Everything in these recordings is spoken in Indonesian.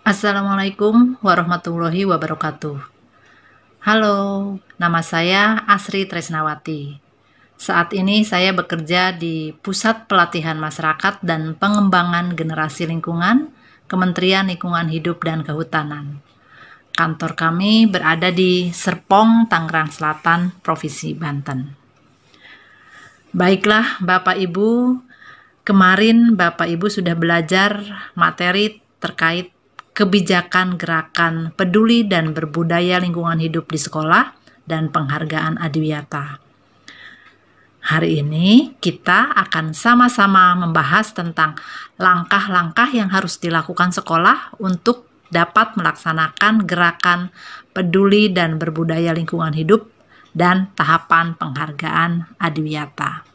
Assalamualaikum warahmatullahi wabarakatuh. Halo, nama saya Asri Tresnawati. Saat ini saya bekerja di Pusat Pelatihan Masyarakat dan Pengembangan Generasi Lingkungan, Kementerian Lingkungan Hidup dan Kehutanan. Kantor kami berada di Serpong, Tangerang Selatan, Provinsi Banten. Baiklah Bapak Ibu, kemarin Bapak Ibu sudah belajar materi terkait kebijakan gerakan peduli dan berbudaya lingkungan hidup di sekolah dan penghargaan Adiwiyata. Hari ini kita akan sama-sama membahas tentang langkah-langkah yang harus dilakukan sekolah untuk dapat melaksanakan gerakan peduli dan berbudaya lingkungan hidup dan tahapan penghargaan Adiwiyata.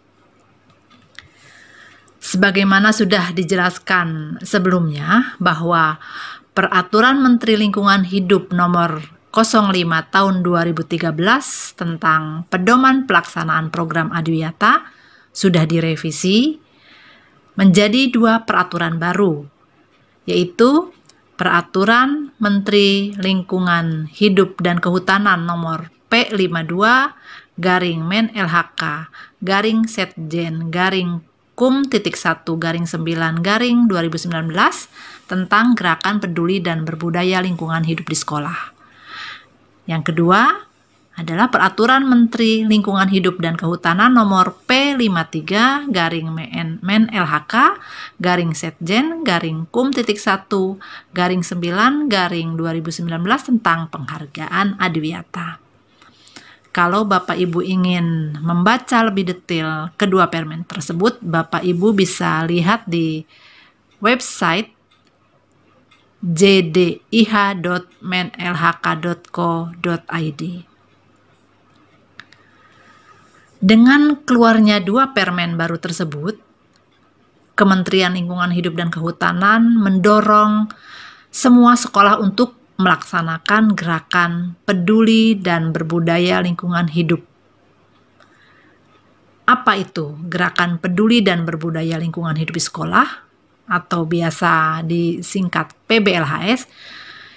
Sebagaimana sudah dijelaskan sebelumnya bahwa Peraturan Menteri Lingkungan Hidup Nomor 05 Tahun 2013 tentang pedoman pelaksanaan program Adiwiyata sudah direvisi menjadi 2 peraturan baru, yaitu Peraturan Menteri Lingkungan Hidup dan Kehutanan Nomor P52-Men-LHK-Setjen-Kum.1-9-2019 tentang gerakan peduli dan berbudaya lingkungan hidup di sekolah. Yang kedua adalah Peraturan Menteri Lingkungan Hidup dan Kehutanan Nomor P53-Men-LHK-Setjen-Kum.1-9-2019 tentang penghargaan Adiwiyata. Kalau Bapak Ibu ingin membaca lebih detail kedua permen tersebut, Bapak Ibu bisa lihat di website jdih.menlhk.co.id. Dengan keluarnya 2 permen baru tersebut, Kementerian Lingkungan Hidup dan Kehutanan mendorong semua sekolah untuk melaksanakan gerakan peduli dan berbudaya lingkungan hidup. Apa itu gerakan peduli dan berbudaya lingkungan hidup di sekolah? Atau biasa disingkat PBLHS,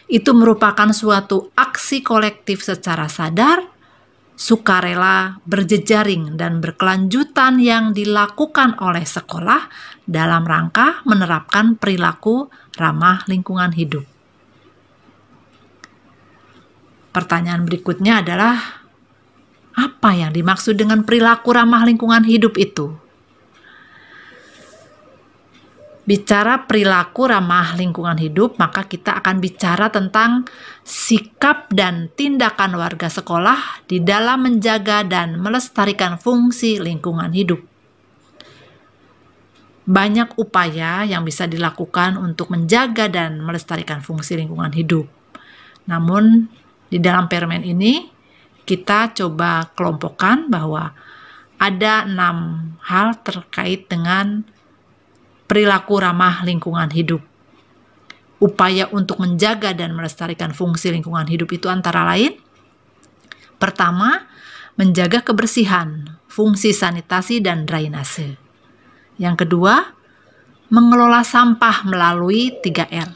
itu merupakan suatu aksi kolektif secara sadar, sukarela, berjejaring, dan berkelanjutan yang dilakukan oleh sekolah dalam rangka menerapkan perilaku ramah lingkungan hidup. Pertanyaan berikutnya adalah, apa yang dimaksud dengan perilaku ramah lingkungan hidup itu? Bicara perilaku ramah lingkungan hidup, maka kita akan bicara tentang sikap dan tindakan warga sekolah di dalam menjaga dan melestarikan fungsi lingkungan hidup. Banyak upaya yang bisa dilakukan untuk menjaga dan melestarikan fungsi lingkungan hidup. Namun, di dalam permen ini, kita coba kelompokkan bahwa ada 6 hal terkait dengan perilaku ramah lingkungan hidup. Upaya untuk menjaga dan melestarikan fungsi lingkungan hidup itu antara lain: pertama, menjaga kebersihan, fungsi sanitasi dan drainase. Yang kedua, mengelola sampah melalui 3R.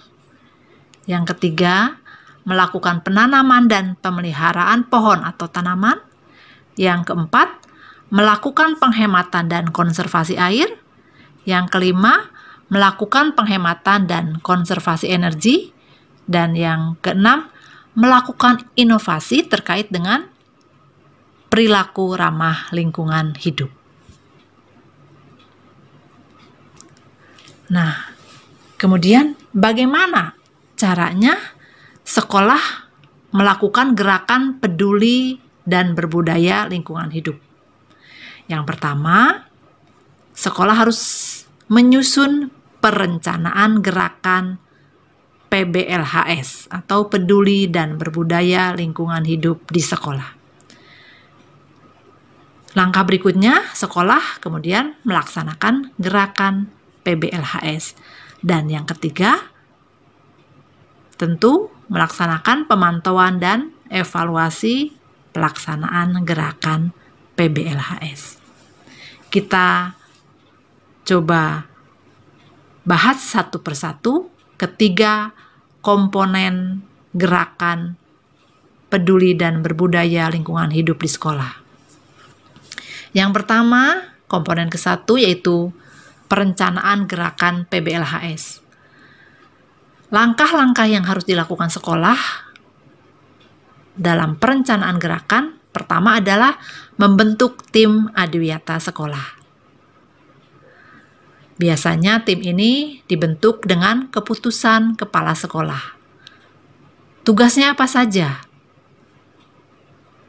Yang ketiga, melakukan penanaman dan pemeliharaan pohon atau tanaman. Yang keempat, melakukan penghematan dan konservasi air. Yang kelima, melakukan penghematan dan konservasi energi. Dan yang keenam, melakukan inovasi terkait dengan perilaku ramah lingkungan hidup. Nah, kemudian bagaimana caranya sekolah melakukan gerakan peduli dan berbudaya lingkungan hidup? Yang pertama, sekolah harus menyusun perencanaan gerakan PBLHS atau peduli dan berbudaya lingkungan hidup di sekolah. Langkah berikutnya, sekolah kemudian melaksanakan gerakan PBLHS. Dan yang ketiga, tentu melaksanakan pemantauan dan evaluasi pelaksanaan gerakan PBLHS. Kita coba bahas satu persatu ketiga komponen gerakan peduli dan berbudaya lingkungan hidup di sekolah. Yang pertama, komponen ke-1 yaitu perencanaan gerakan PBLHS. Langkah-langkah yang harus dilakukan sekolah dalam perencanaan gerakan pertama adalah membentuk tim adiwiyata sekolah. Biasanya tim ini dibentuk dengan keputusan kepala sekolah. Tugasnya apa saja?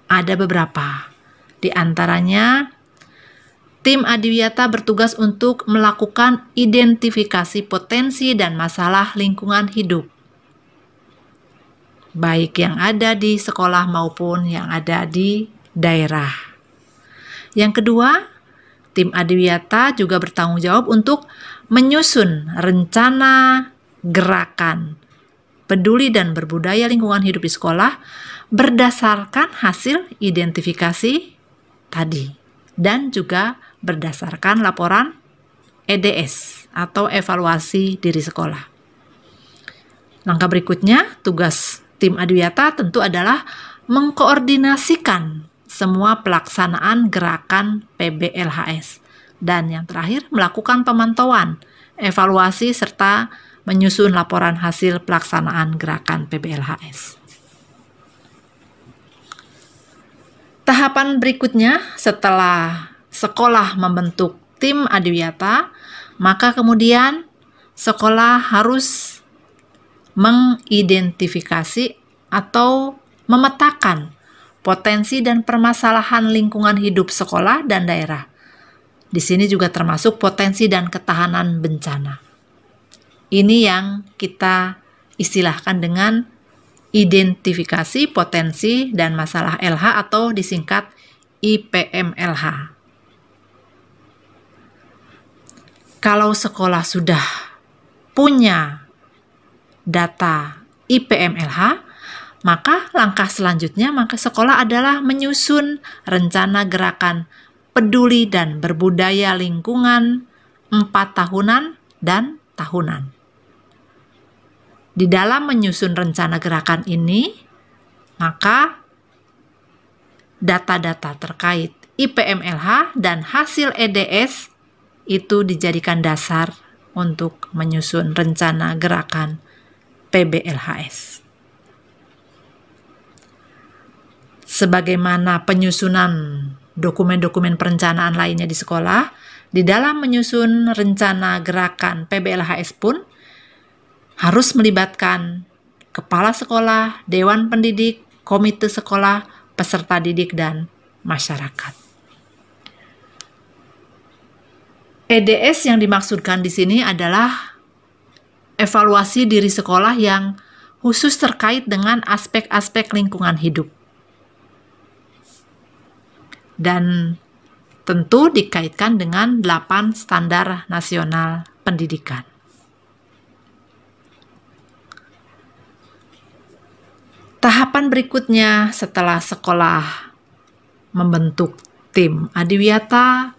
Ada beberapa. Di antaranya, tim adiwiyata bertugas untuk melakukan identifikasi potensi dan masalah lingkungan hidup, baik yang ada di sekolah maupun yang ada di daerah. Yang kedua, tim adiwiyata juga bertanggung jawab untuk menyusun rencana gerakan peduli dan berbudaya lingkungan hidup di sekolah berdasarkan hasil identifikasi tadi dan juga berdasarkan laporan EDS atau evaluasi diri sekolah. Langkah berikutnya, tugas tim adiwiyata tentu adalah mengkoordinasikan semua pelaksanaan gerakan PBLHS. Dan yang terakhir, melakukan pemantauan, evaluasi, serta menyusun laporan hasil pelaksanaan gerakan PBLHS. Tahapan berikutnya, setelah sekolah membentuk tim adiwiyata, maka kemudian sekolah harus mengidentifikasi atau memetakan potensi dan permasalahan lingkungan hidup sekolah dan daerah. Di sini juga termasuk potensi dan ketahanan bencana. Ini yang kita istilahkan dengan identifikasi potensi dan masalah LH atau disingkat IPMLH. Kalau sekolah sudah punya data IPMLH, maka langkah selanjutnya sekolah adalah menyusun rencana gerakan peduli dan berbudaya lingkungan 4 tahunan dan tahunan. Di dalam menyusun rencana gerakan ini, maka data-data terkait IPMLH dan hasil EDS itu dijadikan dasar untuk menyusun rencana gerakan PBLHS. Sebagaimana penyusunan dokumen-dokumen perencanaan lainnya di sekolah, di dalam menyusun rencana gerakan PBLHS pun harus melibatkan kepala sekolah, dewan pendidik, komite sekolah, peserta didik, dan masyarakat. EDS yang dimaksudkan di sini adalah evaluasi diri sekolah yang khusus terkait dengan aspek-aspek lingkungan hidup. Dan tentu dikaitkan dengan 8 standar nasional pendidikan. Tahapan berikutnya setelah sekolah membentuk tim adiwiyata,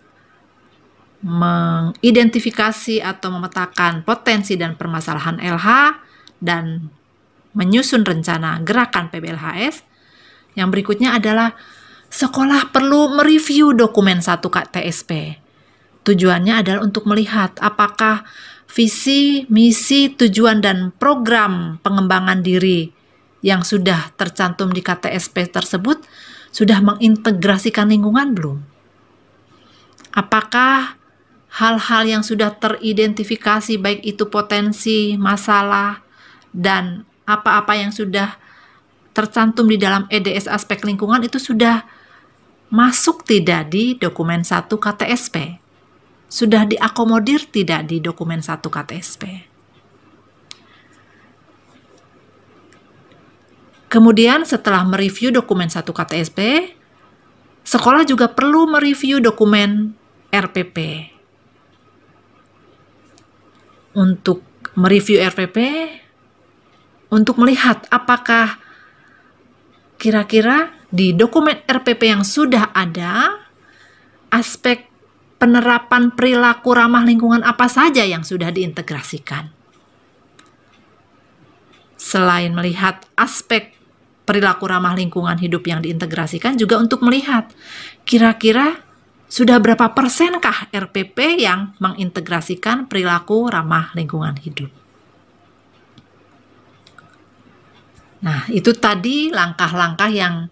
mengidentifikasi atau memetakan potensi dan permasalahan LH, dan menyusun rencana gerakan PBLHS, yang berikutnya adalah sekolah perlu mereview dokumen 1 KTSP. Tujuannya adalah untuk melihat apakah visi, misi, tujuan, dan program pengembangan diri yang sudah tercantum di KTSP tersebut sudah mengintegrasikan lingkungan belum? Apakah hal-hal yang sudah teridentifikasi, baik itu potensi, masalah, dan apa-apa yang sudah tercantum di dalam EDS aspek lingkungan itu sudah masuk tidak di dokumen 1 KTSP? Sudah diakomodir tidak di dokumen 1 KTSP? Kemudian setelah mereview dokumen 1 KTSP, sekolah juga perlu mereview dokumen RPP. Untuk mereview RPP, untuk melihat apakah kira-kira di dokumen RPP yang sudah ada, aspek penerapan perilaku ramah lingkungan apa saja yang sudah diintegrasikan. selain melihat aspek perilaku ramah lingkungan hidup yang diintegrasikan, juga untuk melihat kira-kira sudah berapa persenkah RPP yang mengintegrasikan perilaku ramah lingkungan hidup. Nah, itu tadi langkah-langkah yang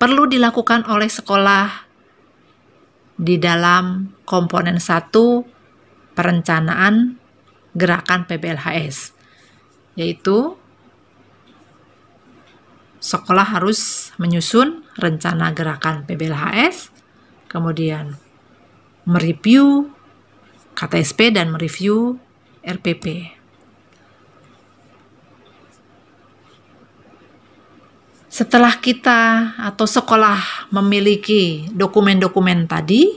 perlu dilakukan oleh sekolah di dalam komponen 1 perencanaan gerakan PBLHS, yaitu sekolah harus menyusun rencana gerakan PBLHS, kemudian mereview KTSP dan mereview RPP. Setelah kita atau sekolah memiliki dokumen-dokumen tadi,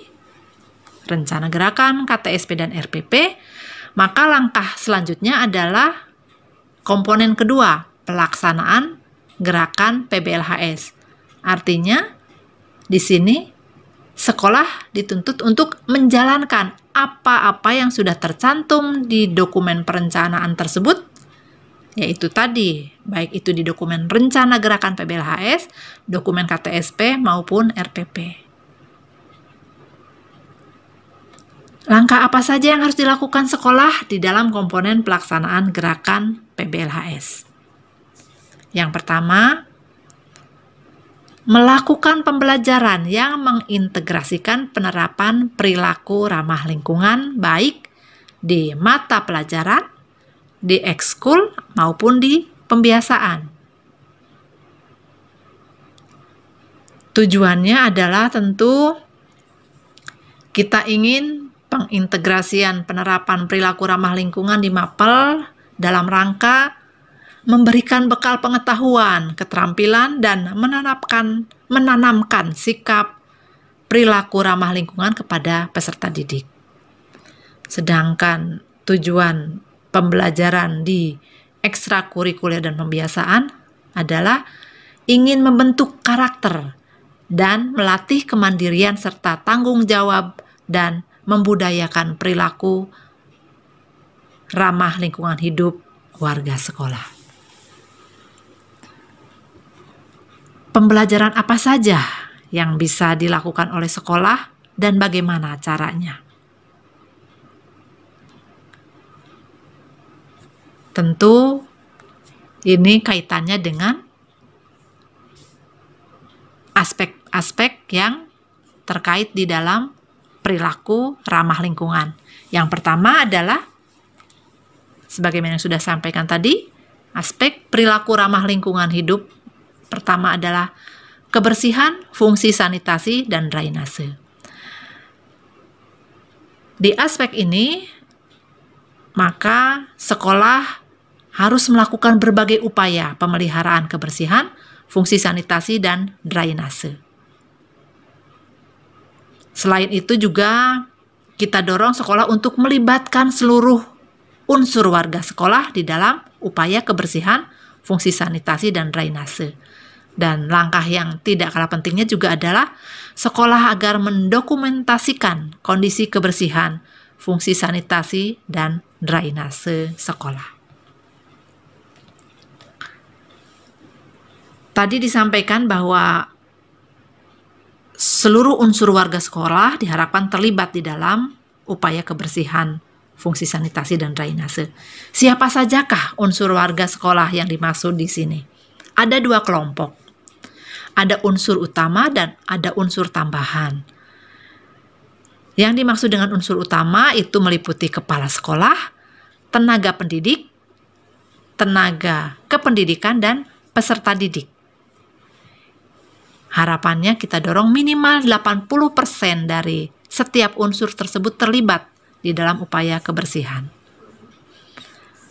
rencana gerakan, KTSP, dan RPP, maka langkah selanjutnya adalah komponen kedua, pelaksanaan gerakan PBLHS. Artinya, di sini sekolah dituntut untuk menjalankan apa-apa yang sudah tercantum di dokumen perencanaan tersebut, yaitu tadi, baik itu di dokumen rencana gerakan PBLHS, dokumen KTSP, maupun RPP. Langkah apa saja yang harus dilakukan sekolah di dalam komponen pelaksanaan gerakan PBLHS? Yang pertama, melakukan pembelajaran yang mengintegrasikan penerapan perilaku ramah lingkungan baik di mata pelajaran, di ekskul maupun di pembiasaan. Tujuannya adalah tentu kita ingin pengintegrasian penerapan perilaku ramah lingkungan di MAPEL dalam rangka memberikan bekal pengetahuan, keterampilan, dan menanamkan sikap perilaku ramah lingkungan kepada peserta didik. Sedangkan tujuan pembelajaran di ekstrakurikuler dan pembiasaan adalah ingin membentuk karakter dan melatih kemandirian serta tanggung jawab dan membudayakan perilaku ramah lingkungan hidup warga sekolah. Pembelajaran apa saja yang bisa dilakukan oleh sekolah dan bagaimana caranya? Tentu ini kaitannya dengan aspek-aspek yang terkait di dalam perilaku ramah lingkungan. Yang pertama adalah, sebagaimana yang sudah sampaikan tadi, aspek perilaku ramah lingkungan hidup pertama adalah kebersihan, fungsi sanitasi, dan drainase. Di aspek ini, maka sekolah harus melakukan berbagai upaya pemeliharaan kebersihan, fungsi sanitasi, dan drainase. Selain itu juga kita dorong sekolah untuk melibatkan seluruh unsur warga sekolah di dalam upaya kebersihan, fungsi sanitasi, dan drainase. Dan langkah yang tidak kalah pentingnya juga adalah sekolah agar mendokumentasikan kondisi kebersihan, fungsi sanitasi, dan drainase sekolah. Tadi disampaikan bahwa seluruh unsur warga sekolah diharapkan terlibat di dalam upaya kebersihan, fungsi sanitasi, dan drainase. Siapa sajakah unsur warga sekolah yang dimaksud di sini? Ada 2 kelompok. Ada unsur utama dan ada unsur tambahan. Yang dimaksud dengan unsur utama itu meliputi kepala sekolah, tenaga pendidik, tenaga kependidikan, dan peserta didik. Harapannya kita dorong minimal 80% dari setiap unsur tersebut terlibat di dalam upaya kebersihan.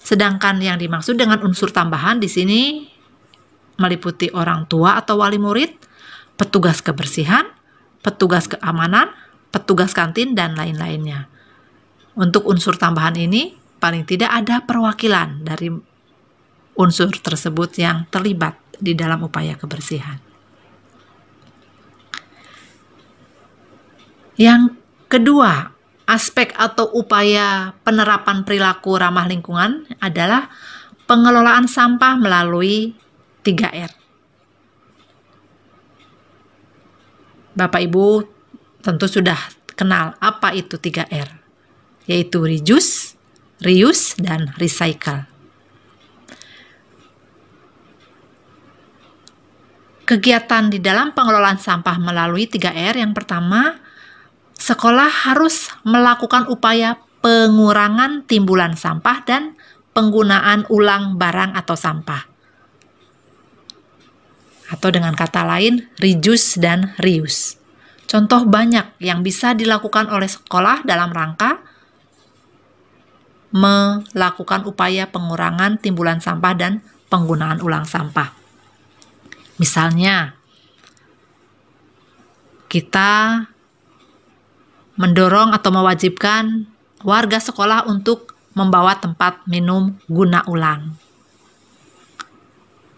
Sedangkan yang dimaksud dengan unsur tambahan di sini meliputi orang tua atau wali murid, petugas kebersihan, petugas keamanan, petugas kantin, dan lain-lainnya. Untuk unsur tambahan ini paling tidak ada perwakilan dari unsur tersebut yang terlibat di dalam upaya kebersihan. Yang kedua, aspek atau upaya penerapan perilaku ramah lingkungan adalah pengelolaan sampah melalui 3R. Bapak Ibu tentu sudah kenal apa itu 3R, yaitu reduce, reuse, dan recycle. Kegiatan di dalam pengelolaan sampah melalui 3R yang pertama, sekolah harus melakukan upaya pengurangan timbulan sampah dan penggunaan ulang barang atau sampah. Atau dengan kata lain, reduce dan reuse. Contoh banyak yang bisa dilakukan oleh sekolah dalam rangka melakukan upaya pengurangan timbulan sampah dan penggunaan ulang sampah. Misalnya, kita mendorong atau mewajibkan warga sekolah untuk membawa tempat minum guna ulang.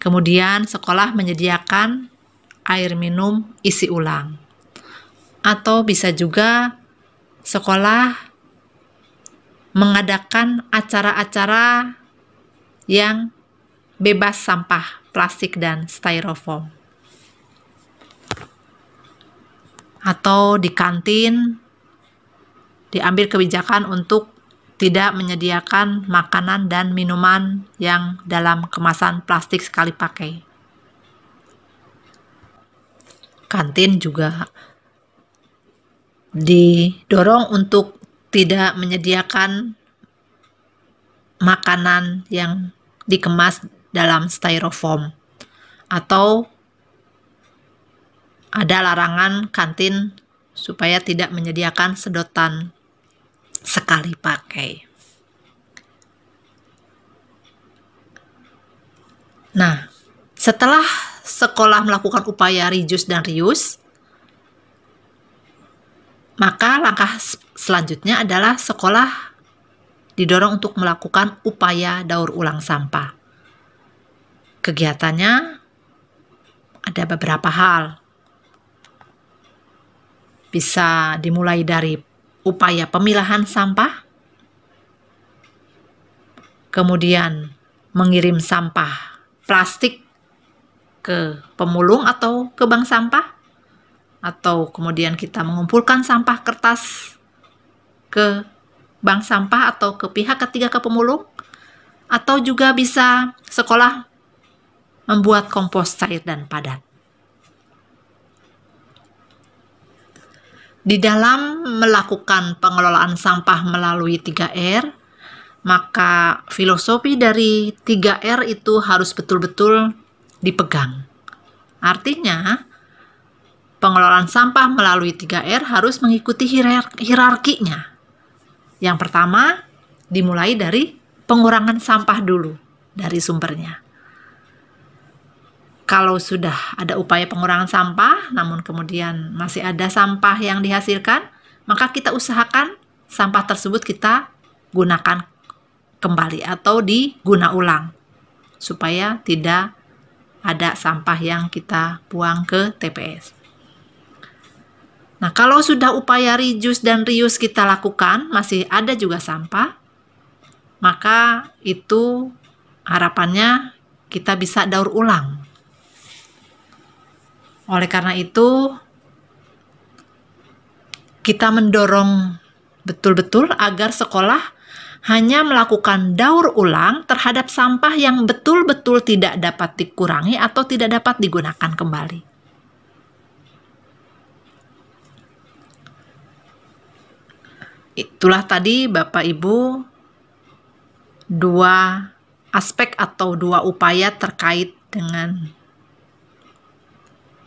Kemudian sekolah menyediakan air minum isi ulang. Atau bisa juga sekolah mengadakan acara-acara yang bebas sampah plastik dan styrofoam. Atau di kantin diambil kebijakan untuk tidak menyediakan makanan dan minuman yang dalam kemasan plastik sekali pakai. Kantin juga didorong untuk tidak menyediakan makanan yang dikemas dalam styrofoam, atau ada larangan kantin supaya tidak menyediakan sedotan sekali pakai. Nah, setelah sekolah melakukan upaya reduce dan reuse, maka langkah selanjutnya adalah sekolah didorong untuk melakukan upaya daur ulang sampah. Kegiatannya ada beberapa hal. Bisa dimulai dari upaya pemilahan sampah, kemudian mengirim sampah plastik ke pemulung atau ke bank sampah, atau kemudian kita mengumpulkan sampah kertas ke bank sampah atau ke pihak ketiga ke pemulung, atau juga bisa sekolah membuat kompos cair dan padat. Di dalam melakukan pengelolaan sampah melalui 3R, maka filosofi dari 3R itu harus betul-betul dipegang. Artinya, pengelolaan sampah melalui 3R harus mengikuti hierarkinya. Yang pertama, dimulai dari pengurangan sampah dulu dari sumbernya. Kalau sudah ada upaya pengurangan sampah, namun kemudian masih ada sampah yang dihasilkan, maka kita usahakan sampah tersebut kita gunakan kembali atau diguna ulang, supaya tidak ada sampah yang kita buang ke TPS. Nah, kalau sudah upaya reduce dan reuse kita lakukan, masih ada juga sampah, maka itu harapannya kita bisa daur ulang. Oleh karena itu, kita mendorong betul-betul agar sekolah hanya melakukan daur ulang terhadap sampah yang betul-betul tidak dapat dikurangi atau tidak dapat digunakan kembali. Itulah tadi Bapak Ibu dua aspek atau dua upaya terkait dengan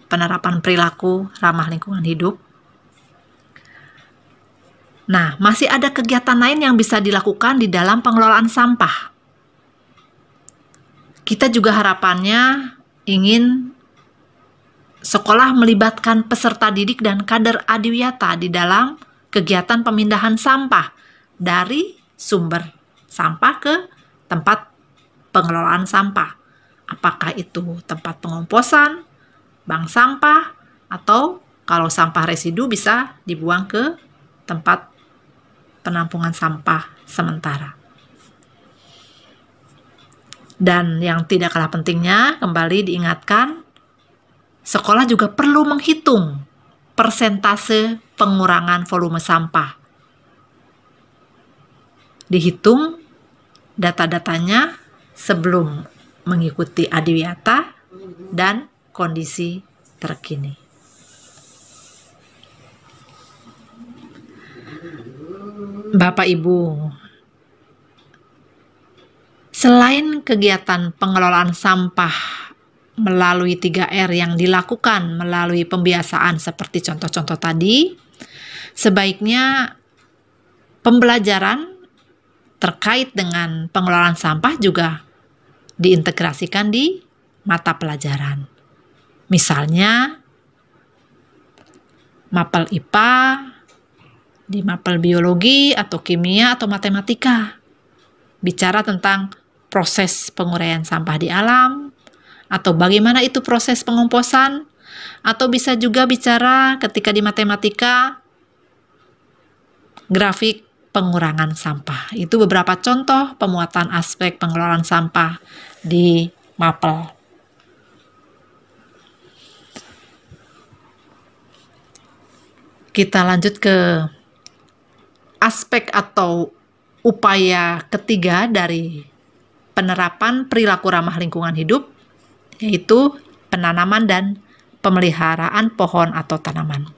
penerapan perilaku ramah lingkungan hidup. Nah, masih ada kegiatan lain yang bisa dilakukan di dalam pengelolaan sampah. Kita juga harapannya ingin sekolah melibatkan peserta didik dan kader adiwiyata di dalam kegiatan pemindahan sampah dari sumber sampah ke tempat pengelolaan sampah. Apakah itu tempat pengomposan, bank sampah, atau kalau sampah residu bisa dibuang ke tempat penampungan sampah sementara. Dan yang tidak kalah pentingnya, kembali diingatkan, sekolah juga perlu menghitung persentase pengurangan volume sampah. Dihitung data-datanya sebelum mengikuti adiwiyata dan kondisi terkini. Bapak Ibu, selain kegiatan pengelolaan sampah melalui 3R yang dilakukan melalui pembiasaan seperti contoh-contoh tadi, sebaiknya pembelajaran terkait dengan pengelolaan sampah juga diintegrasikan di mata pelajaran. Misalnya, mapel IPA, di mapel biologi atau kimia atau matematika. Bicara tentang proses penguraian sampah di alam, atau bagaimana itu proses pengomposan, atau bisa juga bicara ketika di matematika, grafik pengurangan sampah. Itu beberapa contoh pemuatan aspek pengelolaan sampah di mapel. Kita lanjut ke aspek atau upaya ketiga dari penerapan perilaku ramah lingkungan hidup, yaitu penanaman dan pemeliharaan pohon atau tanaman.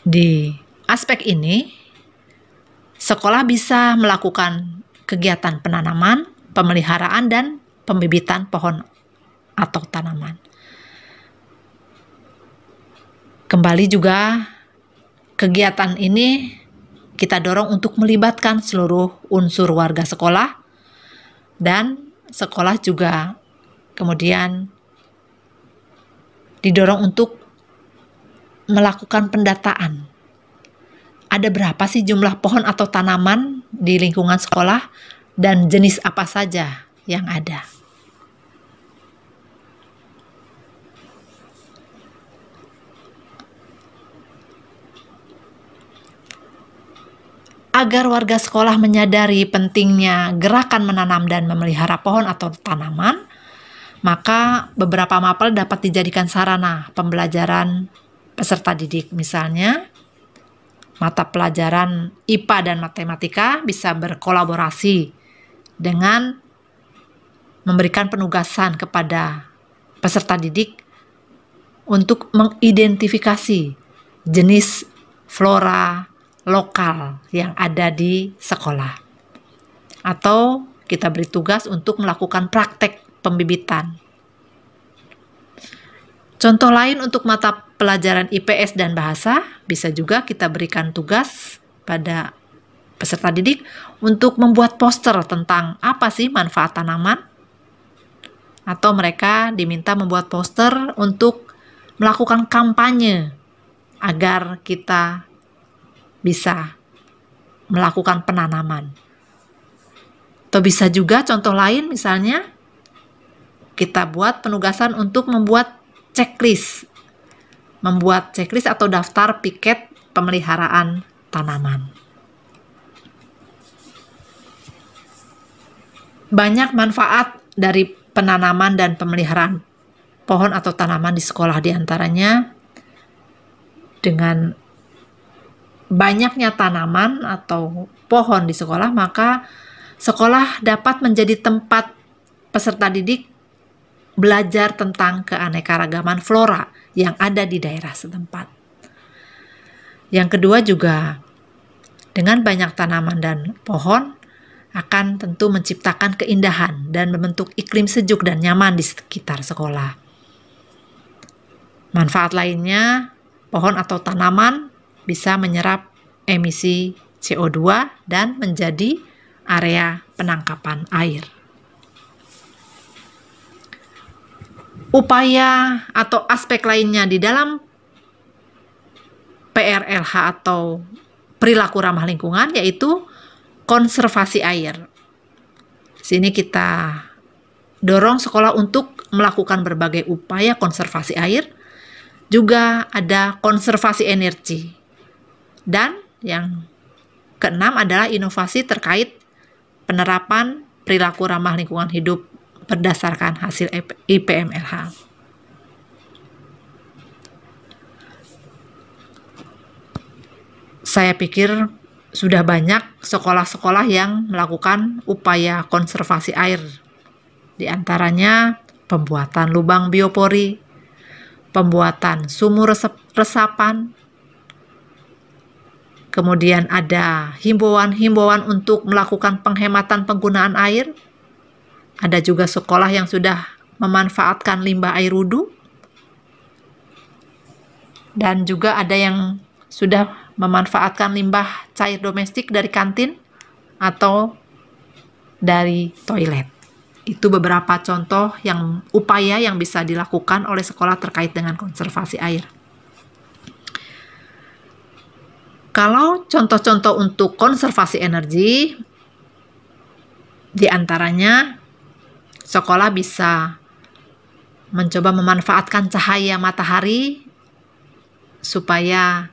Di aspek ini, sekolah bisa melakukan kegiatan penanaman, pemeliharaan, dan pembibitan pohon atau tanaman. Kembali juga, kegiatan ini kita dorong untuk melibatkan seluruh unsur warga sekolah, dan sekolah juga kemudian didorong untuk melakukan pendataan. Ada berapa sih jumlah pohon atau tanaman di lingkungan sekolah dan jenis apa saja yang ada. Agar warga sekolah menyadari pentingnya gerakan menanam dan memelihara pohon atau tanaman, maka beberapa mapel dapat dijadikan sarana pembelajaran peserta didik. Misalnya, mata pelajaran IPA dan matematika bisa berkolaborasi dengan memberikan penugasan kepada peserta didik untuk mengidentifikasi jenis flora lokal yang ada di sekolah. Atau kita beri tugas untuk melakukan praktek pembibitan. Contoh lain untuk mata pelajaran IPS dan bahasa, bisa juga kita berikan tugas pada peserta didik untuk membuat poster tentang apa sih manfaat tanaman, atau mereka diminta membuat poster untuk melakukan kampanye agar kita bisa melakukan penanaman. Atau bisa juga contoh lain, misalnya kita buat penugasan untuk membuat checklist atau daftar piket pemeliharaan tanaman. Banyak manfaat dari penanaman dan pemeliharaan pohon atau tanaman di sekolah, diantaranya dengan banyaknya tanaman atau pohon di sekolah, maka sekolah dapat menjadi tempat peserta didik belajar tentang keanekaragaman flora yang ada di daerah setempat. Yang kedua juga, dengan banyak tanaman dan pohon akan tentu menciptakan keindahan dan membentuk iklim sejuk dan nyaman di sekitar sekolah. Manfaat lainnya, pohon atau tanaman bisa menyerap emisi CO2 dan menjadi area penangkapan air. Upaya atau aspek lainnya di dalam PRLH atau perilaku ramah lingkungan yaitu konservasi air. Sini kita dorong sekolah untuk melakukan berbagai upaya konservasi air. Juga ada konservasi energi. Dan yang keenam adalah inovasi terkait penerapan perilaku ramah lingkungan hidup berdasarkan hasil IPMLH. Saya pikir sudah banyak sekolah-sekolah yang melakukan upaya konservasi air. Di antaranya pembuatan lubang biopori, pembuatan sumur resapan, kemudian ada himbauan-himbauan untuk melakukan penghematan penggunaan air. Ada juga sekolah yang sudah memanfaatkan limbah air wudhu. Dan juga ada yang sudah memanfaatkan limbah cair domestik dari kantin atau dari toilet. Itu beberapa contoh upaya yang bisa dilakukan oleh sekolah terkait dengan konservasi air. Kalau contoh-contoh untuk konservasi energi, di antaranya sekolah bisa mencoba memanfaatkan cahaya matahari supaya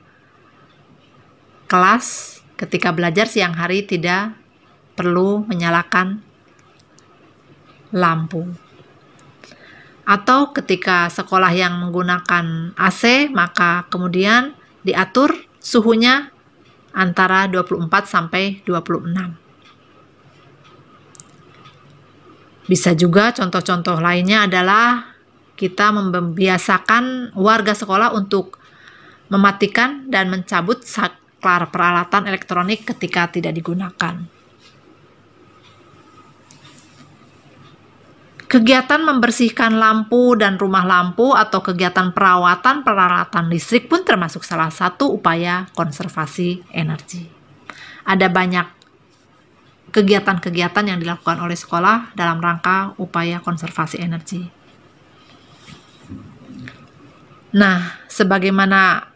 kelas ketika belajar siang hari tidak perlu menyalakan lampu. Atau ketika sekolah yang menggunakan AC, maka kemudian diatur suhunya antara 24 sampai 26. Bisa juga contoh-contoh lainnya adalah kita membiasakan warga sekolah untuk mematikan dan mencabut saklar peralatan elektronik ketika tidak digunakan. Kegiatan membersihkan lampu dan rumah lampu atau kegiatan perawatan peralatan listrik pun termasuk salah satu upaya konservasi energi. Ada banyak kegiatan-kegiatan yang dilakukan oleh sekolah dalam rangka upaya konservasi energi. Nah, sebagaimana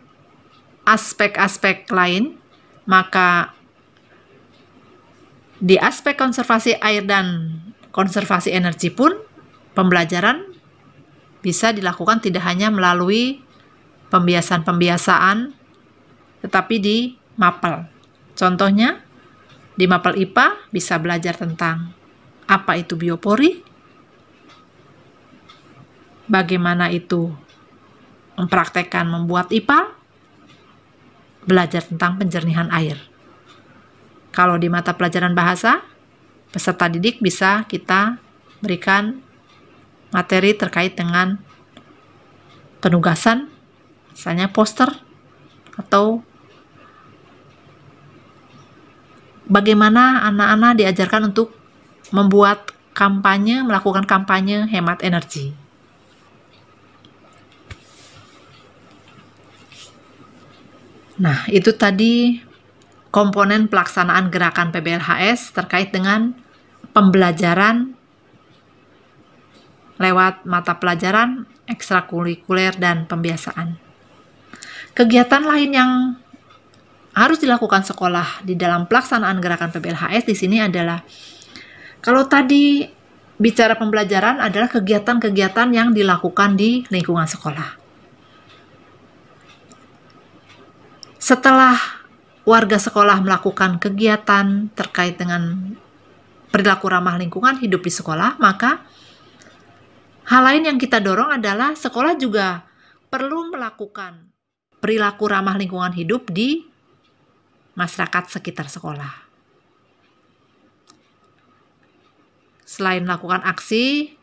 aspek-aspek lain, maka di aspek konservasi air dan konservasi energi pun pembelajaran bisa dilakukan tidak hanya melalui pembiasaan-pembiasaan, tetapi di mapel. Contohnya, di mapel IPA bisa belajar tentang apa itu biopori, bagaimana itu mempraktekkan membuat IPA, belajar tentang penjernihan air. Kalau di mata pelajaran bahasa, peserta didik bisa kita berikan materi terkait dengan penugasan, misalnya poster, atau bagaimana anak-anak diajarkan untuk membuat kampanye, melakukan kampanye hemat energi. Nah, itu tadi komponen pelaksanaan gerakan PBLHS terkait dengan pembelajaran lewat mata pelajaran, ekstrakurikuler, dan pembiasaan. Kegiatan lain yang harus dilakukan sekolah di dalam pelaksanaan gerakan PBLHS di sini adalah, kalau tadi bicara pembelajaran adalah kegiatan-kegiatan yang dilakukan di lingkungan sekolah. Setelah warga sekolah melakukan kegiatan terkait dengan perilaku ramah lingkungan hidup di sekolah, maka hal lain yang kita dorong adalah sekolah juga perlu melakukan perilaku ramah lingkungan hidup di masyarakat sekitar sekolah. Selain melakukan aksi,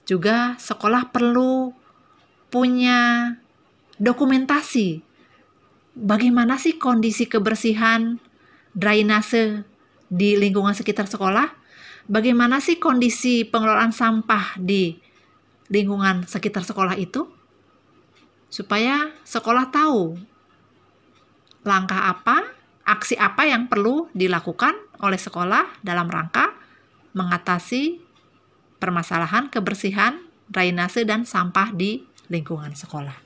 juga sekolah perlu punya dokumentasi. Bagaimana sih kondisi kebersihan drainase di lingkungan sekitar sekolah? Bagaimana sih kondisi pengelolaan sampah di lingkungan sekitar sekolah itu? Supaya sekolah tahu langkah apa, aksi apa yang perlu dilakukan oleh sekolah dalam rangka mengatasi permasalahan kebersihan drainase dan sampah di lingkungan sekolah.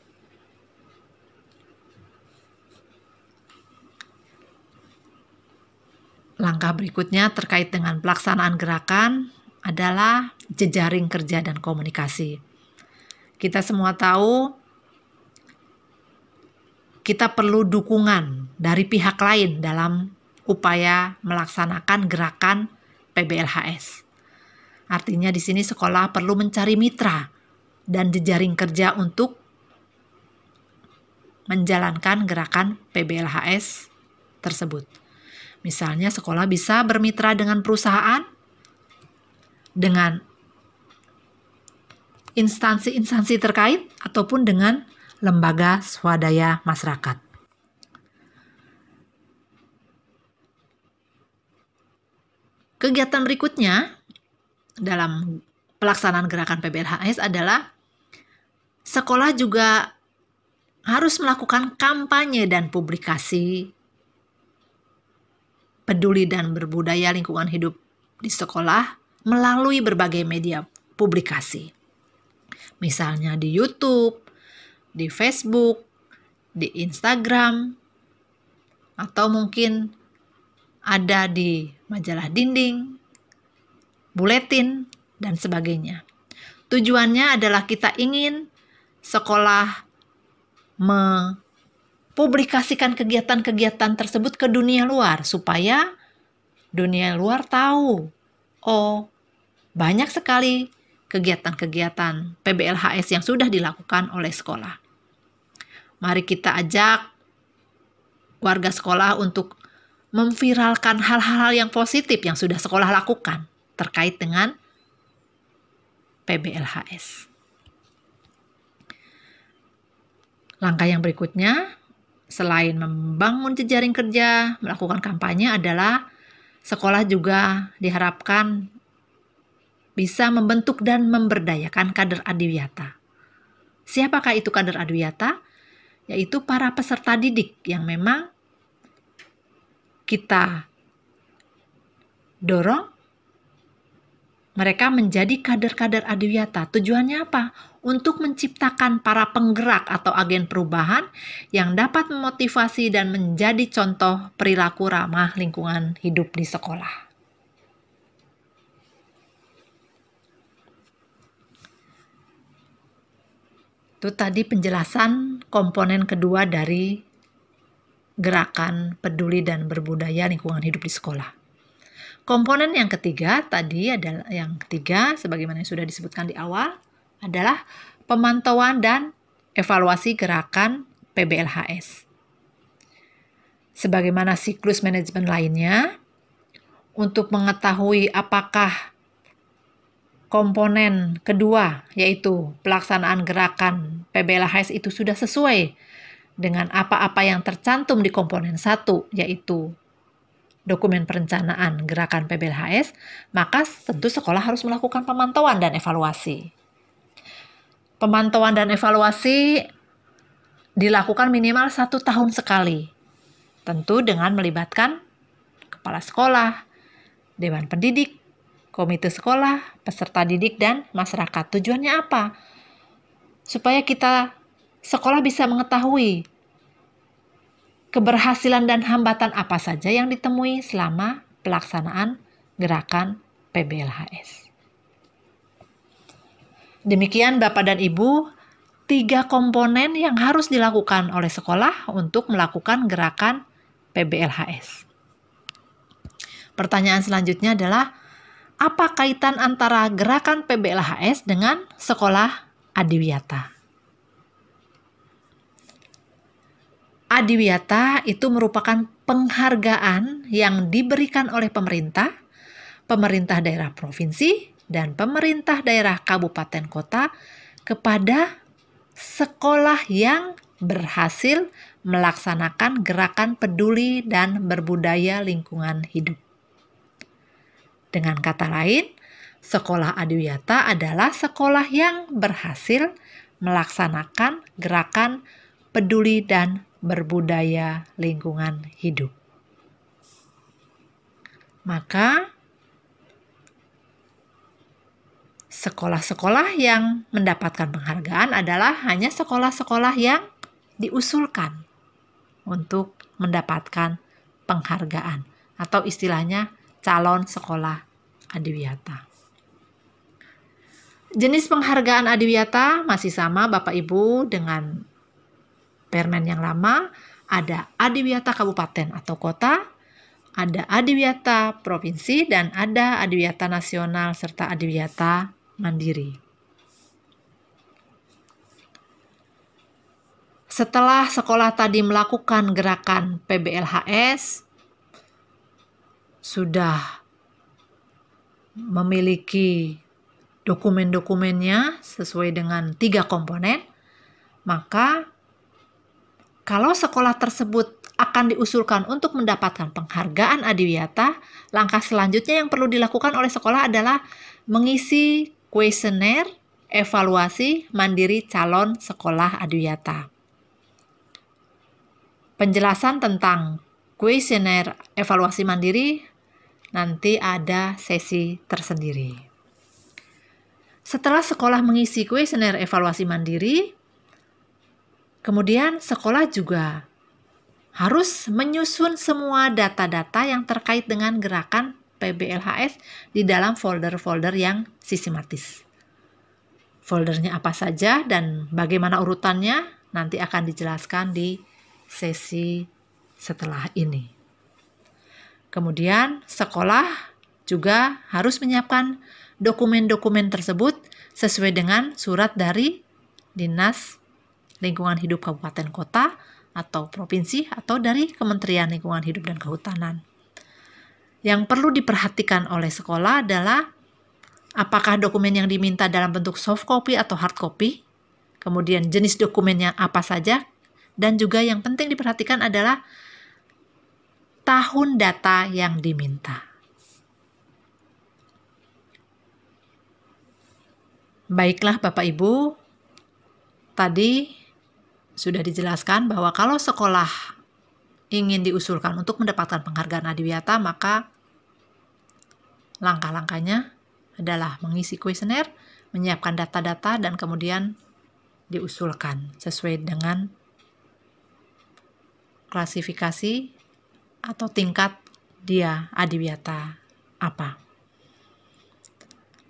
Langkah berikutnya terkait dengan pelaksanaan gerakan adalah jejaring kerja dan komunikasi. Kita semua tahu kita perlu dukungan dari pihak lain dalam upaya melaksanakan gerakan PBLHS. Artinya di sini sekolah perlu mencari mitra dan jejaring kerja untuk menjalankan gerakan PBLHS tersebut. Misalnya sekolah bisa bermitra dengan perusahaan, dengan instansi-instansi terkait, ataupun dengan lembaga swadaya masyarakat. Kegiatan berikutnya dalam pelaksanaan gerakan PBLHS adalah sekolah juga harus melakukan kampanye dan publikasi peduli dan berbudaya lingkungan hidup di sekolah melalui berbagai media publikasi. Misalnya di YouTube, di Facebook, di Instagram, atau mungkin ada di majalah dinding, buletin, dan sebagainya. Tujuannya adalah kita ingin sekolah mempublikasikan kegiatan-kegiatan tersebut ke dunia luar, supaya dunia luar tahu, oh banyak sekali kegiatan-kegiatan PBLHS yang sudah dilakukan oleh sekolah. Mari kita ajak warga sekolah untuk memviralkan hal-hal yang positif yang sudah sekolah lakukan terkait dengan PBLHS. Langkah yang berikutnya, selain membangun jejaring kerja, melakukan kampanye adalah sekolah juga diharapkan bisa membentuk dan memberdayakan kader adiwiyata. Siapakah itu kader adiwiyata? Yaitu para peserta didik yang memang kita dorong mereka menjadi kader-kader adiwiyata. Tujuannya apa? Untuk menciptakan para penggerak atau agen perubahan yang dapat memotivasi dan menjadi contoh perilaku ramah lingkungan hidup di sekolah. Itu tadi penjelasan komponen kedua dari gerakan peduli dan berbudaya lingkungan hidup di sekolah. Komponen yang ketiga tadi adalah sebagaimana yang sudah disebutkan di awal adalah pemantauan dan evaluasi gerakan PBLHS. Sebagaimana siklus manajemen lainnya, untuk mengetahui apakah komponen kedua yaitu pelaksanaan gerakan PBLHS itu sudah sesuai dengan apa-apa yang tercantum di komponen 1, yaitu dokumen perencanaan gerakan PBLHS, maka tentu sekolah harus melakukan pemantauan dan evaluasi. Pemantauan dan evaluasi dilakukan minimal 1 tahun sekali, tentu dengan melibatkan kepala sekolah, dewan pendidik, komite sekolah, peserta didik, dan masyarakat. Tujuannya apa? Supaya sekolah bisa mengetahui keberhasilan dan hambatan apa saja yang ditemui selama pelaksanaan gerakan PBLHS. Demikian Bapak dan Ibu, 3 komponen yang harus dilakukan oleh sekolah untuk melakukan gerakan PBLHS. Pertanyaan selanjutnya adalah, apa kaitan antara gerakan PBLHS dengan sekolah adiwiyata? Adiwiyata itu merupakan penghargaan yang diberikan oleh pemerintah daerah provinsi, dan pemerintah daerah kabupaten kota kepada sekolah yang berhasil melaksanakan gerakan peduli dan berbudaya lingkungan hidup. Dengan kata lain, sekolah adiwiyata adalah sekolah yang berhasil melaksanakan gerakan peduli dan berbudaya lingkungan hidup. Maka sekolah-sekolah yang mendapatkan penghargaan adalah hanya sekolah-sekolah yang diusulkan untuk mendapatkan penghargaan, atau istilahnya calon sekolah adiwiyata. Jenis penghargaan adiwiyata masih sama Bapak Ibu dengan Permen yang lama. Ada adiwiyata kabupaten atau kota, ada adiwiyata provinsi dan ada adiwiyata nasional serta adiwiyata mandiri. Setelah sekolah tadi melakukan gerakan PBLHS, sudah memiliki dokumen-dokumennya sesuai dengan 3 komponen, maka kalau sekolah tersebut akan diusulkan untuk mendapatkan penghargaan adiwiyata, langkah selanjutnya yang perlu dilakukan oleh sekolah adalah mengisi kuesioner evaluasi mandiri calon sekolah adiwiyata. Penjelasan tentang kuesioner evaluasi mandiri nanti ada sesi tersendiri. Setelah sekolah mengisi kuesioner evaluasi mandiri, kemudian sekolah juga harus menyusun semua data-data yang terkait dengan gerakan PBLHS di dalam folder-folder yang sistematis. Foldernya apa saja dan bagaimana urutannya nanti akan dijelaskan di sesi setelah ini. Kemudian sekolah juga harus menyiapkan dokumen-dokumen tersebut sesuai dengan surat dari Dinas Lingkungan Hidup Kabupaten Kota atau provinsi atau dari Kementerian Lingkungan Hidup dan Kehutanan. Yang perlu diperhatikan oleh sekolah adalah apakah dokumen yang diminta dalam bentuk soft copy atau hard copy, kemudian jenis dokumennya apa saja, dan juga yang penting diperhatikan adalah tahun data yang diminta. Baiklah Bapak Ibu, tadi sudah dijelaskan bahwa kalau sekolah ingin diusulkan untuk mendapatkan penghargaan adiwiyata, maka langkah-langkahnya adalah mengisi kuesioner, menyiapkan data-data, dan kemudian diusulkan sesuai dengan klasifikasi atau tingkat dia adiwiyata apa.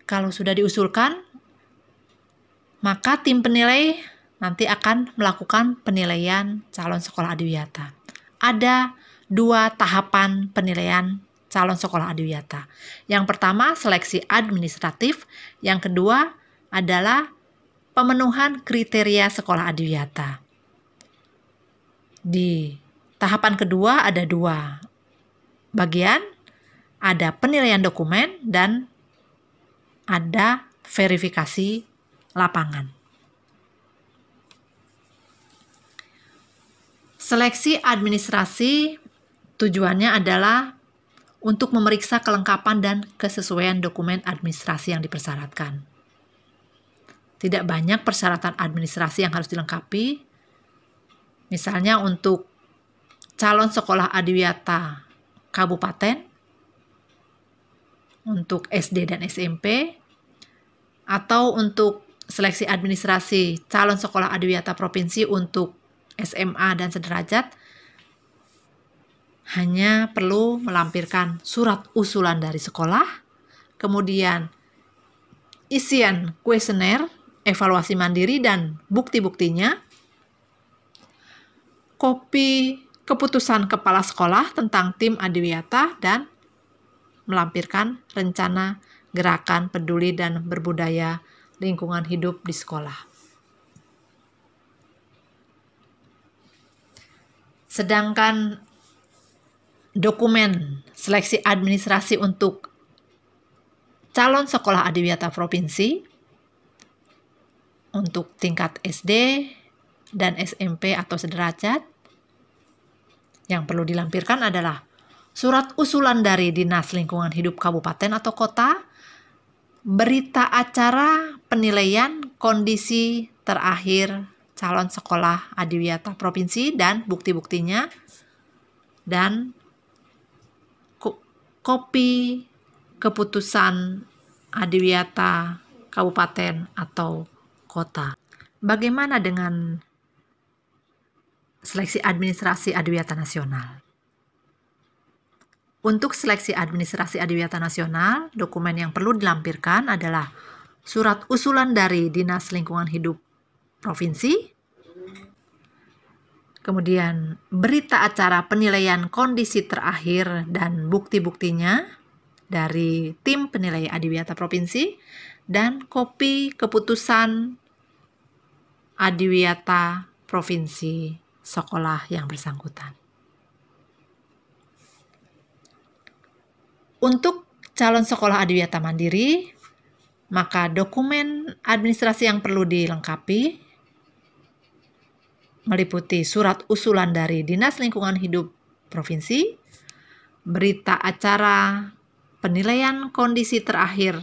Kalau sudah diusulkan, maka tim penilai nanti akan melakukan penilaian calon sekolah adiwiyata. Ada 2 tahapan penilaian calon sekolah adiwiyata. Yang pertama seleksi administratif, yang kedua adalah pemenuhan kriteria sekolah adiwiyata. Di tahapan kedua ada 2 bagian, ada penilaian dokumen dan ada verifikasi lapangan. Seleksi administrasi tujuannya adalah untuk memeriksa kelengkapan dan kesesuaian dokumen administrasi yang dipersyaratkan. Tidak banyak persyaratan administrasi yang harus dilengkapi. Misalnya untuk calon sekolah adiwiyata kabupaten, untuk SD dan SMP, atau untuk seleksi administrasi calon sekolah adiwiyata provinsi untuk SMA dan sederajat, hanya perlu melampirkan surat usulan dari sekolah, kemudian isian kuesioner evaluasi mandiri dan bukti-buktinya, kopi keputusan kepala sekolah tentang tim adiwiyata, dan melampirkan rencana gerakan peduli dan berbudaya lingkungan hidup di sekolah. Sedangkan dokumen seleksi administrasi untuk calon sekolah adiwiyata provinsi untuk tingkat SD dan SMP atau sederajat, yang perlu dilampirkan adalah surat usulan dari Dinas Lingkungan Hidup Kabupaten atau Kota, berita acara penilaian kondisi terakhir calon sekolah adiwiyata provinsi dan bukti-buktinya, dan kopi keputusan adiwiyata kabupaten atau kota. Bagaimana dengan seleksi administrasi adiwiyata nasional? Untuk seleksi administrasi adiwiyata nasional, dokumen yang perlu dilampirkan adalah surat usulan dari Dinas Lingkungan Hidup Provinsi, kemudian berita acara penilaian kondisi terakhir dan bukti-buktinya dari tim penilai adiwiyata provinsi, dan kopi keputusan adiwiyata provinsi sekolah yang bersangkutan. Untuk calon sekolah adiwiyata mandiri, maka dokumen administrasi yang perlu dilengkapi meliputi surat usulan dari Dinas Lingkungan Hidup Provinsi, berita acara penilaian kondisi terakhir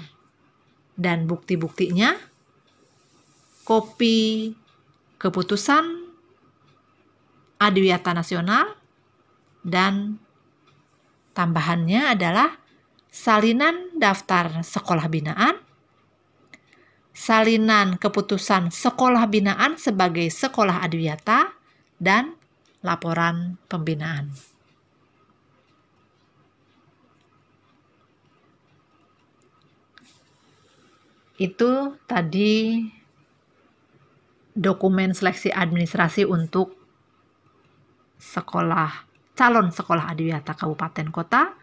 dan bukti-buktinya, kopi keputusan adiwiyata nasional, dan tambahannya adalah salinan daftar sekolah binaan, salinan keputusan sekolah binaan sebagai sekolah adiwiyata, dan laporan pembinaan. Itu tadi dokumen seleksi administrasi untuk calon sekolah adiwiyata kabupaten kota,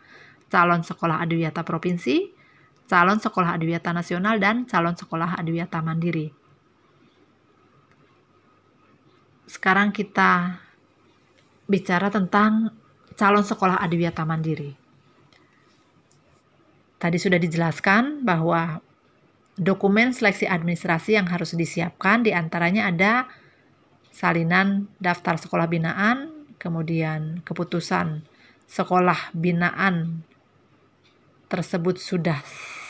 calon sekolah adiwiyata provinsi, calon sekolah adiwiyata nasional, dan calon sekolah adiwiyata mandiri. Sekarang kita bicara tentang calon sekolah adiwiyata mandiri. Tadi sudah dijelaskan bahwa dokumen seleksi administrasi yang harus disiapkan diantaranya ada salinan daftar sekolah binaan, kemudian keputusan sekolah binaan tersebut sudah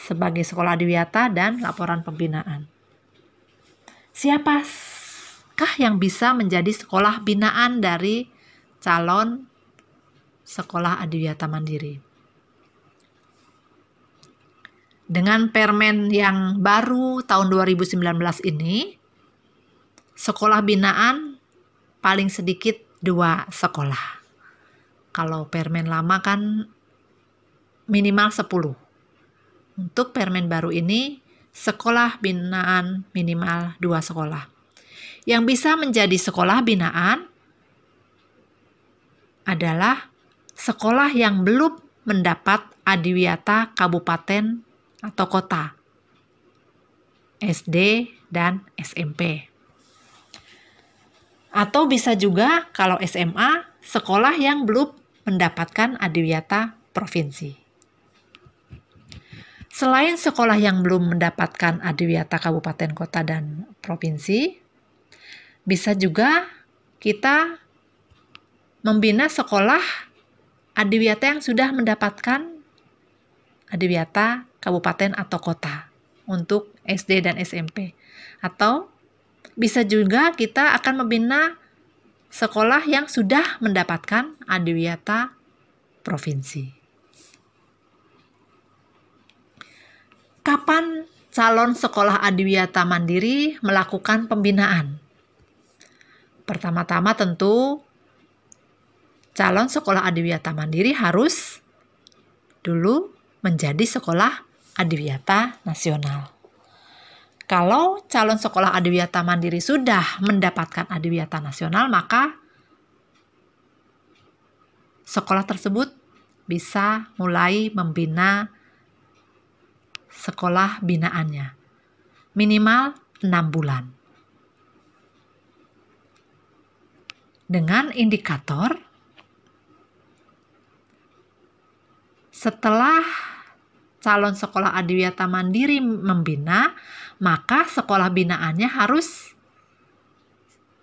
sebagai sekolah adiwiyata, dan laporan pembinaan. Siapakah yang bisa menjadi sekolah binaan dari calon sekolah adiwiyata mandiri? Dengan permen yang baru tahun 2019 ini, sekolah binaan paling sedikit 2 sekolah. Kalau permen lama kan minimal 10. Untuk permen baru ini, sekolah binaan minimal 2 sekolah. Yang bisa menjadi sekolah binaan adalah sekolah yang belum mendapat adiwiyata kabupaten atau kota, SD dan SMP. Atau bisa juga kalau SMA, sekolah yang belum mendapatkan adiwiyata provinsi. Selain sekolah yang belum mendapatkan adiwiyata kabupaten, kota, dan provinsi, bisa juga kita membina sekolah adiwiyata yang sudah mendapatkan adiwiyata kabupaten atau kota untuk SD dan SMP. Atau bisa juga kita akan membina sekolah yang sudah mendapatkan adiwiyata provinsi. Kapan calon sekolah adiwiyata mandiri melakukan pembinaan? Pertama-tama tentu calon sekolah adiwiyata mandiri harus dulu menjadi sekolah adiwiyata nasional. Kalau calon sekolah adiwiyata mandiri sudah mendapatkan adiwiyata nasional, maka sekolah tersebut bisa mulai membina sekolah binaannya minimal 6 bulan. Dengan indikator setelah calon sekolah adiwiyata mandiri membina, maka sekolah binaannya harus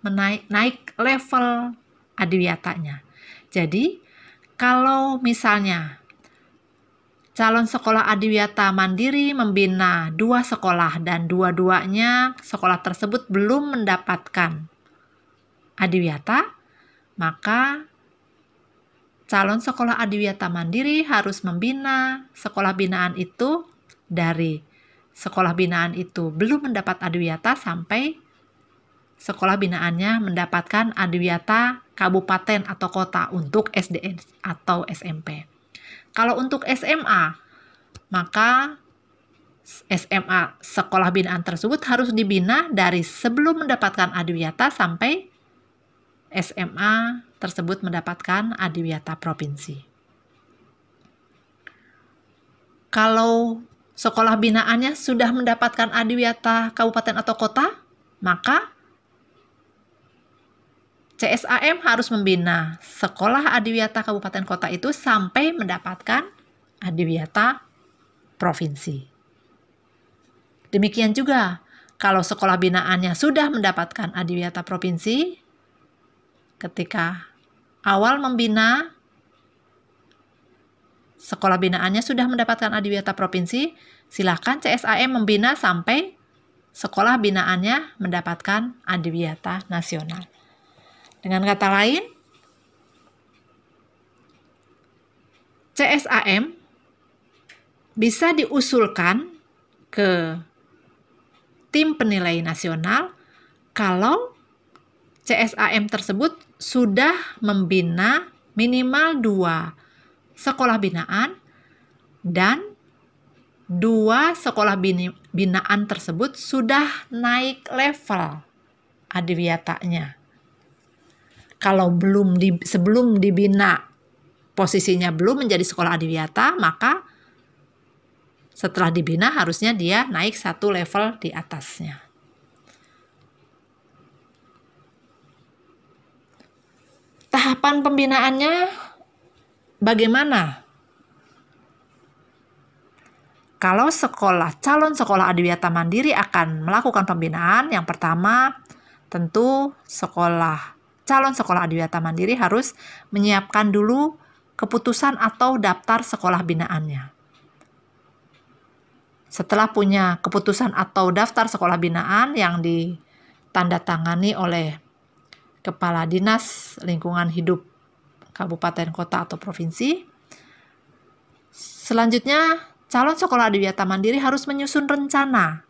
naik level adiwiyatanya. Jadi, kalau misalnya calon sekolah adiwiyata mandiri membina 2 sekolah dan dua-duanya sekolah tersebut belum mendapatkan adiwiyata, maka calon sekolah adiwiyata mandiri harus membina sekolah binaan itu dari sekolah binaan itu belum mendapat adiwiyata sampai sekolah binaannya mendapatkan adiwiyata kabupaten atau kota untuk SD atau SMP. Kalau untuk SMA, maka SMA sekolah binaan tersebut harus dibina dari sebelum mendapatkan adiwiyata sampai SMA tersebut mendapatkan adiwiyata provinsi. Kalau sekolah binaannya sudah mendapatkan adiwiyata kabupaten atau kota, maka CSAM harus membina sekolah adiwiyata kabupaten kota itu sampai mendapatkan adiwiyata provinsi. Demikian juga kalau sekolah binaannya sudah mendapatkan adiwiyata provinsi, ketika awal membina sekolah binaannya sudah mendapatkan adiwiyata provinsi, silakan CSAM membina sampai sekolah binaannya mendapatkan adiwiyata nasional. Dengan kata lain, CSAM bisa diusulkan ke tim penilai nasional kalau CSAM tersebut sudah membina minimal 2 sekolah binaan dan 2 sekolah binaan tersebut sudah naik level adiwiyatanya. Kalau sebelum dibina posisinya belum menjadi sekolah adiwiyata, maka setelah dibina harusnya dia naik 1 level di atasnya. Tahapan pembinaannya bagaimana? Kalau calon sekolah adiwiyata mandiri akan melakukan pembinaan, yang pertama tentu calon sekolah adiwiyata mandiri harus menyiapkan dulu keputusan atau daftar sekolah binaannya. Setelah punya keputusan atau daftar sekolah binaan yang ditandatangani oleh Kepala Dinas Lingkungan Hidup Kabupaten, Kota, atau Provinsi, selanjutnya calon sekolah adiwiyata mandiri harus menyusun rencana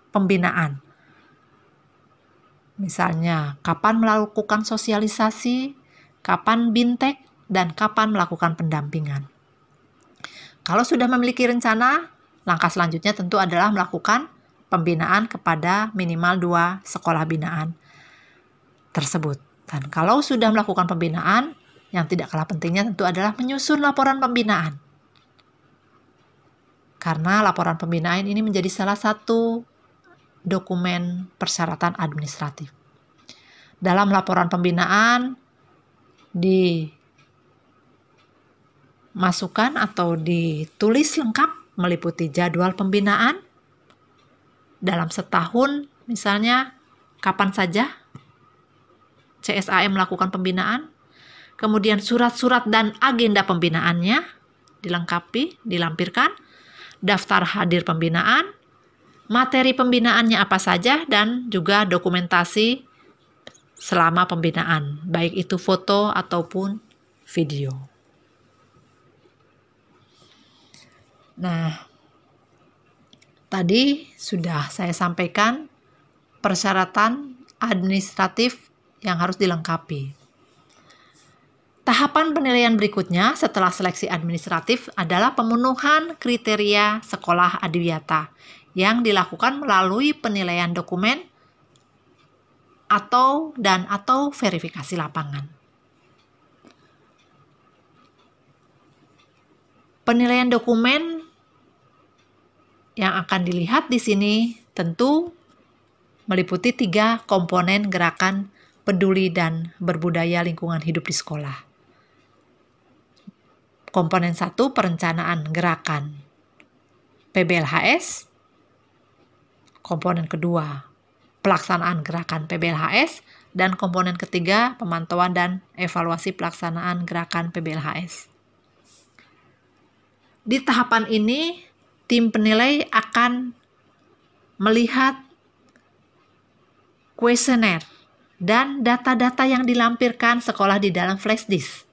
pembinaan. Misalnya, kapan melakukan sosialisasi, kapan bintek, dan kapan melakukan pendampingan. Kalau sudah memiliki rencana, langkah selanjutnya tentu adalah melakukan pembinaan kepada minimal 2 sekolah binaan tersebut. Dan kalau sudah melakukan pembinaan, yang tidak kalah pentingnya tentu adalah menyusun laporan pembinaan. Karena laporan pembinaan ini menjadi salah satu dokumen persyaratan administratif. Dalam laporan pembinaan dimasukkan atau ditulis lengkap meliputi jadwal pembinaan dalam setahun, misalnya kapan saja CSAM melakukan pembinaan, kemudian surat-surat dan agenda pembinaannya dilengkapi, dilampirkan, daftar hadir pembinaan, materi pembinaannya apa saja, dan juga dokumentasi selama pembinaan, baik itu foto ataupun video. Nah, tadi sudah saya sampaikan persyaratan administratif yang harus dilengkapi. Tahapan penilaian berikutnya setelah seleksi administratif adalah pemenuhan kriteria sekolah adiwiyata yang dilakukan melalui penilaian dokumen atau verifikasi lapangan. Penilaian dokumen yang akan dilihat di sini tentu meliputi 3 komponen gerakan peduli dan berbudaya lingkungan hidup di sekolah. Komponen 1, perencanaan gerakan PBLHS. Komponen kedua, pelaksanaan gerakan PBLHS. Dan komponen ketiga, pemantauan dan evaluasi pelaksanaan gerakan PBLHS. Di tahapan ini, tim penilai akan melihat kuesioner dan data-data yang dilampirkan sekolah di dalam flash disk,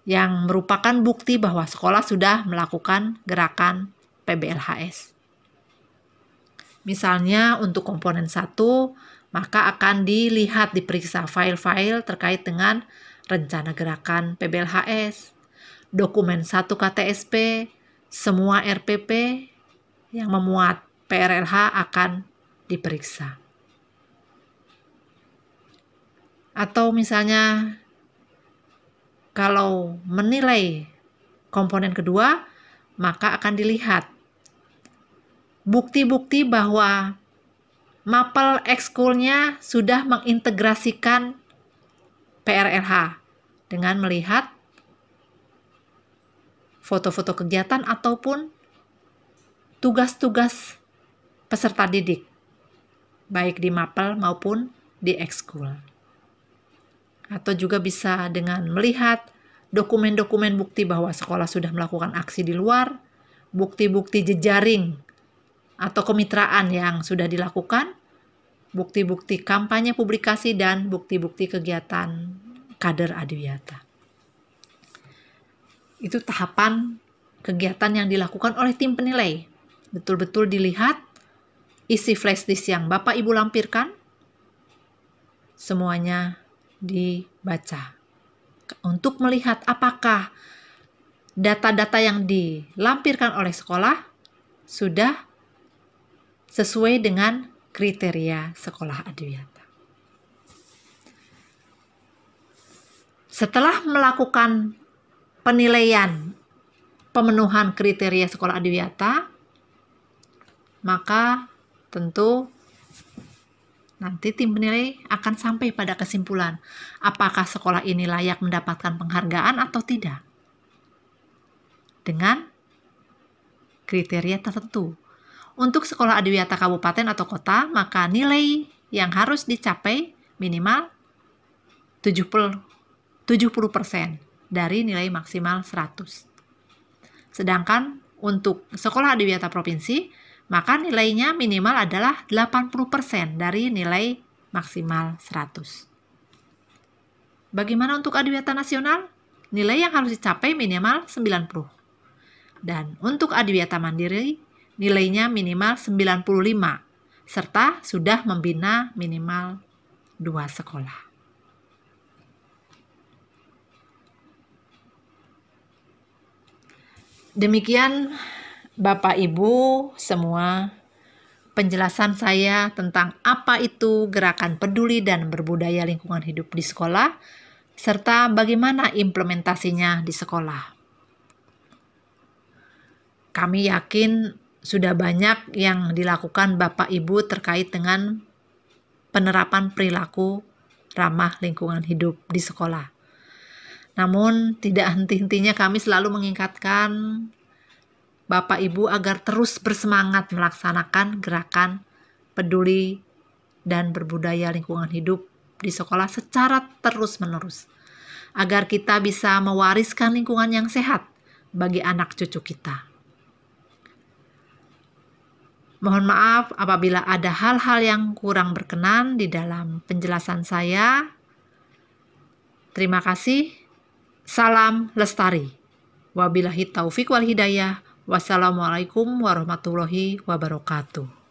yang merupakan bukti bahwa sekolah sudah melakukan gerakan PBLHS. Misalnya untuk komponen 1, maka akan diperiksa file-file terkait dengan rencana gerakan PBLHS, dokumen 1 KTSP, semua RPP yang memuat PRLH akan diperiksa. Atau misalnya kalau menilai komponen kedua, maka akan dilihat bukti-bukti bahwa mapel ekskulnya sudah mengintegrasikan PRLH dengan melihat foto-foto kegiatan ataupun tugas-tugas peserta didik, baik di mapel maupun di ekskul. Atau juga bisa dengan melihat dokumen-dokumen bukti bahwa sekolah sudah melakukan aksi di luar, bukti-bukti jejaring atau kemitraan yang sudah dilakukan, bukti-bukti kampanye publikasi, dan bukti-bukti kegiatan kader Adiwiyata. Itu tahapan kegiatan yang dilakukan oleh tim penilai. Betul-betul dilihat isi flash disk yang Bapak Ibu lampirkan, semuanya dibaca untuk melihat apakah data-data yang dilampirkan oleh sekolah sudah sesuai dengan kriteria sekolah Adiwiyata. Setelah melakukan penilaian pemenuhan kriteria sekolah Adiwiyata, maka tentu nanti tim penilai akan sampai pada kesimpulan apakah sekolah ini layak mendapatkan penghargaan atau tidak dengan kriteria tertentu. Untuk sekolah Adiwiyata kabupaten atau kota, maka nilai yang harus dicapai minimal 70% dari nilai maksimal 100. Sedangkan untuk sekolah Adiwiyata provinsi, maka nilainya minimal adalah 80% dari nilai maksimal 100. Bagaimana untuk Adiwiyata nasional? Nilai yang harus dicapai minimal 90. Dan untuk Adiwiyata mandiri, nilainya minimal 95, serta sudah membina minimal 2 sekolah. Demikian Bapak Ibu semua penjelasan saya tentang apa itu gerakan peduli dan berbudaya lingkungan hidup di sekolah, serta bagaimana implementasinya di sekolah. Kami yakin sudah banyak yang dilakukan Bapak Ibu terkait dengan penerapan perilaku ramah lingkungan hidup di sekolah. Namun tidak henti-hentinya kami selalu mengingatkan Bapak Ibu agar terus bersemangat melaksanakan gerakan peduli dan berbudaya lingkungan hidup di sekolah secara terus-menerus, agar kita bisa mewariskan lingkungan yang sehat bagi anak cucu kita. Mohon maaf apabila ada hal-hal yang kurang berkenan di dalam penjelasan saya. Terima kasih. Salam lestari. Wabillahi taufik wal hidayah. Wassalamualaikum warahmatullahi wabarakatuh.